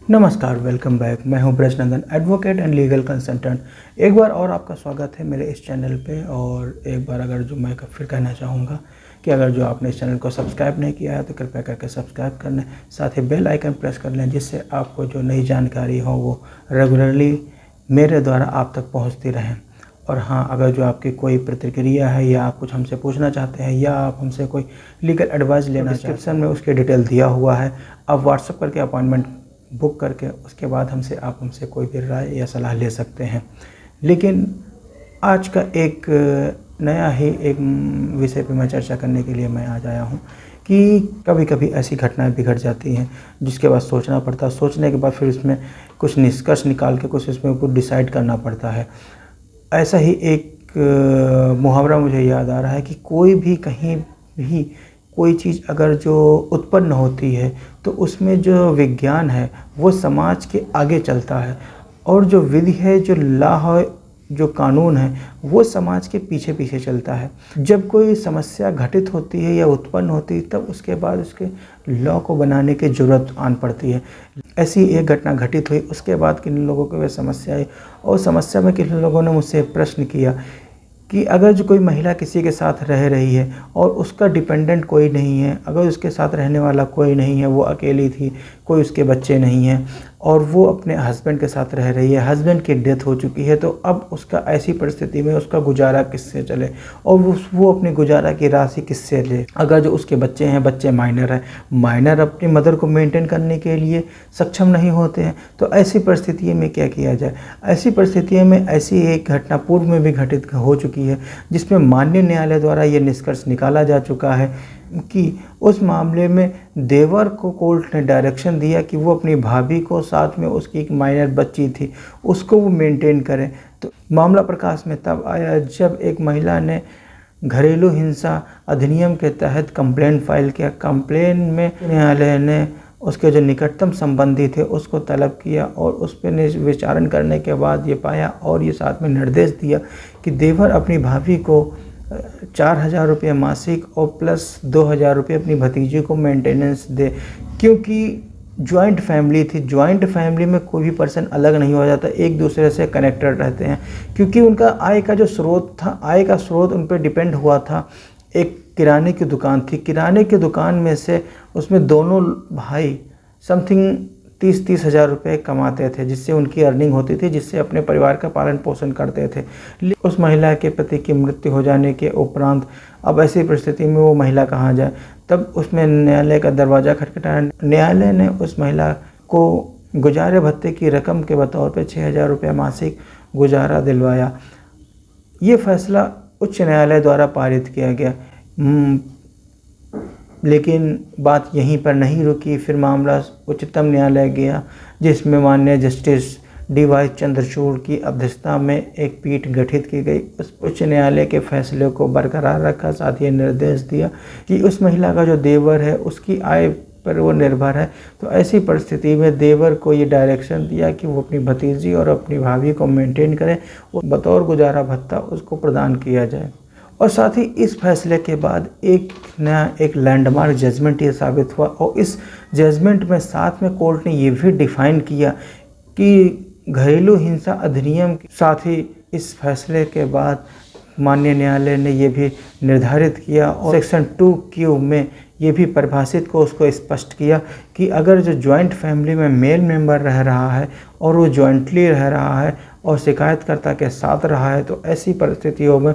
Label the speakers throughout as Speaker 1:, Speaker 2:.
Speaker 1: नमस्कार, welcome back. मैं हूं Brajnandan, advocate and legal consultant. एक बार और आपका स्वागत है मेरे इस चैनल पे। और एक बार अगर जो मैं फिर कहना चाहूँगा कि अगर जो आपने इस चैनल को सब्सक्राइब नहीं किया है तो कृपया करके सब्सक्राइब कर लें, साथ ही बेल आइकन प्रेस कर लें, जिससे आपको जो नई जानकारी हो वो रेगुलरली मेरे द्वारा आप तक पहुँचती रहें। और हाँ, अगर जो आपकी कोई प्रतिक्रिया है या आप कुछ हमसे पूछना चाहते हैं या आप हमसे कोई लीगल एडवाइस लेना चाहते हैं, डिस्क्रिप्शन में उसकी डिटेल दिया हुआ है। आप व्हाट्सएप करके अपॉइंटमेंट बुक करके उसके बाद आप हमसे कोई भी राय या सलाह ले सकते हैं। लेकिन आज का एक नया ही एक विषय पे मैं चर्चा करने के लिए मैं आज आया हूँ कि कभी कभी ऐसी घटनाएं बिगड़ जाती हैं जिसके बाद सोचना पड़ता है। सोचने के बाद फिर उसमें कुछ निष्कर्ष निकाल के कुछ इसमें कुछ डिसाइड करना पड़ता है। ऐसा ही एक मुहावरा मुझे याद आ रहा है कि कोई भी कहीं भी कोई चीज़ अगर जो उत्पन्न होती है तो उसमें जो विज्ञान है वो समाज के आगे चलता है, और जो विधि है, जो लॉ है, जो कानून है, वो समाज के पीछे पीछे चलता है। जब कोई समस्या घटित होती है या उत्पन्न होती है तब उसके बाद उसके लॉ को बनाने की ज़रूरत आन पड़ती है। ऐसी एक घटना घटित हुई, उसके बाद किन लोगों को वह समस्या आई और समस्या में किन लोगों ने मुझसे प्रश्न किया कि अगर जो कोई महिला किसी के साथ रह रही है और उसका डिपेंडेंट कोई नहीं है, अगर उसके साथ रहने वाला कोई नहीं है, वो अकेली थी, कोई उसके बच्चे नहीं हैं और वो अपने हस्बैंड के साथ रह रही है, हस्बैंड की डेथ हो चुकी है, तो अब उसका ऐसी परिस्थिति में उसका गुजारा किससे चले और वो अपनी गुजारा की राशि किससे ले। अगर जो उसके बच्चे हैं, बच्चे माइनर हैं, माइनर अपनी मदर को मेंटेन करने के लिए सक्षम नहीं होते हैं, तो ऐसी परिस्थिति में क्या किया जाए। ऐसी परिस्थितियों में ऐसी एक घटना पूर्व में भी घटित हो चुकी है जिसमें माननीय न्यायालय द्वारा ये निष्कर्ष निकाला जा चुका है कि उस मामले में देवर को कोर्ट ने डायरेक्शन दिया कि वो अपनी भाभी को, साथ में उसकी एक माइनर बच्ची थी, उसको वो मेंटेन करें। तो मामला प्रकाश में तब आया जब एक महिला ने घरेलू हिंसा अधिनियम के तहत कंप्लेंट फाइल किया। कंप्लेन में न्यायालय ने उसके जो निकटतम संबंधी थे उसको तलब किया और उस पर विचारण करने के बाद ये पाया और ये साथ में निर्देश दिया कि देवर अपनी भाभी को 4,000 रुपये मासिक और प्लस 2,000 रुपये अपनी भतीजी को मेंटेनेंस दे। क्योंकि जॉइंट फैमिली थी, जॉइंट फैमिली में कोई भी पर्सन अलग नहीं हो जाता, एक दूसरे से कनेक्टेड रहते हैं। क्योंकि उनका आय का जो स्रोत था, आय का स्रोत उन पर डिपेंड हुआ था। एक किराने की दुकान थी, किराने की दुकान में से उसमें दोनों भाई समथिंग 30-30 हज़ार रुपये कमाते थे, जिससे उनकी अर्निंग होती थी, जिससे अपने परिवार का पालन पोषण करते थे। उस महिला के पति की मृत्यु हो जाने के उपरांत अब ऐसी परिस्थिति में वो महिला कहाँ जाए। तब उसमें न्यायालय का दरवाज़ा खटखटाया। न्यायालय ने उस महिला को गुजारे भत्ते की रकम के बतौर पे 6,000 रुपये मासिक गुजारा दिलवाया। ये फैसला उच्च न्यायालय द्वारा पारित किया गया। लेकिन बात यहीं पर नहीं रुकी, फिर मामला उच्चतम न्यायालय गया, जिसमें माननीय जस्टिस डी.वाई. चंद्रचूड़ की अध्यक्षता में एक पीठ गठित की गई। उस उच्च न्यायालय के फैसले को बरकरार रखा, साथ ही निर्देश दिया कि उस महिला का जो देवर है उसकी आय पर वो निर्भर है। तो ऐसी परिस्थिति में देवर को ये डायरेक्शन दिया कि वो अपनी भतीजी और अपनी भाभी को मेंटेन करें और बतौर गुजारा भत्ता उसको प्रदान किया जाए। और साथ ही इस फैसले के बाद एक नया एक लैंडमार्क जजमेंट ये साबित हुआ, और इस जजमेंट में साथ में कोर्ट ने ये भी डिफाइन किया कि घरेलू हिंसा अधिनियम के साथ ही इस फैसले के बाद माननीय न्यायालय ने ये भी निर्धारित किया और सेक्शन 2Q में ये भी परिभाषित को उसको स्पष्ट किया कि अगर जो जॉइंट फैमिली में मेल मेंबर रह रहा है और वो जॉइंटली रह रहा है और शिकायतकर्ता के साथ रहा है, तो ऐसी परिस्थितियों में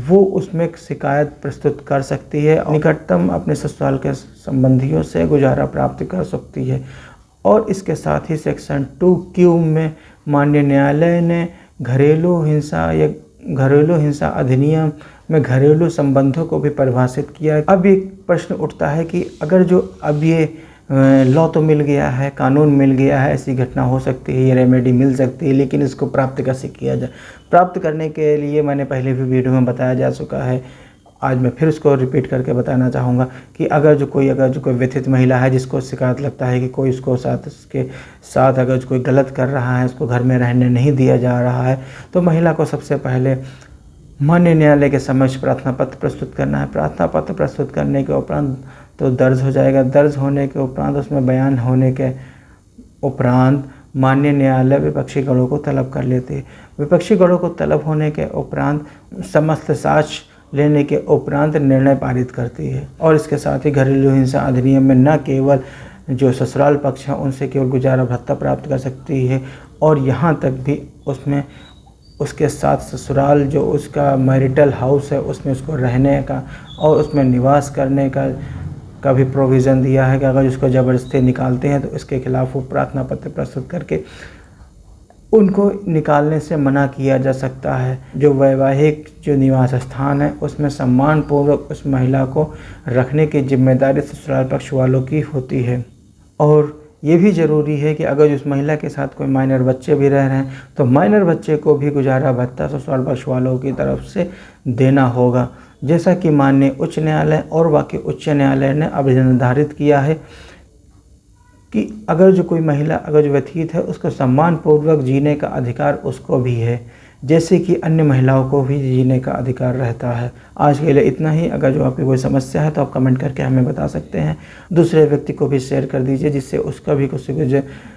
Speaker 1: वो उसमें शिकायत प्रस्तुत कर सकती है और निकटतम अपने ससुराल के संबंधियों से गुजारा प्राप्त कर सकती है। और इसके साथ ही सेक्शन 2Q में माननीय न्यायालय ने घरेलू हिंसा अधिनियम में घरेलू संबंधों को भी परिभाषित किया। अब एक प्रश्न उठता है कि अगर जो अब ये लॉ तो मिल गया है, कानून मिल गया है, ऐसी घटना हो सकती है, ये रेमेडी मिल सकती है, लेकिन इसको प्राप्त कैसे किया जाए। प्राप्त करने के लिए मैंने पहले भी वीडियो में बताया जा चुका है, आज मैं फिर उसको रिपीट करके बताना चाहूँगा कि अगर जो कोई व्यथित महिला है जिसको शिकायत लगता है कि कोई उसके साथ अगर कोई गलत कर रहा है, उसको घर में रहने नहीं दिया जा रहा है, तो महिला को सबसे पहले माननीय न्यायालय के समक्ष प्रार्थना पत्र प्रस्तुत करना है। प्रार्थना पत्र प्रस्तुत करने के उपरांत तो दर्ज हो जाएगा। दर्ज होने के उपरांत उसमें बयान होने के उपरांत माननीय न्यायालय विपक्षी गणों को तलब कर लेते हैं। विपक्षी गणों को तलब होने के उपरांत समस्त साक्ष्य लेने के उपरांत निर्णय पारित करती है। और इसके साथ ही घरेलू हिंसा अधिनियम में न केवल जो ससुराल पक्ष है उनसे केवल गुजारा भत्ता प्राप्त कर सकती है, और यहाँ तक भी उसमें उसके साथ ससुराल जो उसका मैरिटल हाउस है उसमें उसको रहने का और उसमें निवास करने का भी प्रोविज़न दिया है कि अगर उसको ज़बरदस्ती निकालते हैं तो इसके खिलाफ़ वो प्रार्थना पत्र प्रस्तुत करके उनको निकालने से मना किया जा सकता है। जो वैवाहिक जो निवास स्थान है उसमें सम्मानपूर्वक उस महिला को रखने की जिम्मेदारी ससुराल पक्ष वालों की होती है। और ये भी ज़रूरी है कि अगर उस महिला के साथ कोई माइनर बच्चे भी रह रहे हैं तो माइनर बच्चे को भी गुजारा भत्ता ससुराल पक्ष वालों की तरफ से देना होगा, जैसा कि माननीय उच्च न्यायालय और बाकी उच्च न्यायालय ने अब निर्धारित किया है कि अगर जो कोई महिला अगर जो व्यतीत है उसको सम्मानपूर्वक जीने का अधिकार उसको भी है, जैसे कि अन्य महिलाओं को भी जीने का अधिकार रहता है। आज के लिए इतना ही। अगर जो आपकी कोई समस्या है तो आप कमेंट करके हमें बता सकते हैं। दूसरे व्यक्ति को भी शेयर कर दीजिए जिससे उसका भी कुछ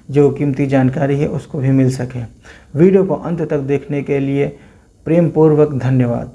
Speaker 1: जो कीमती जानकारी है उसको भी मिल सके। वीडियो को अंत तक देखने के लिए प्रेम पूर्वक धन्यवाद।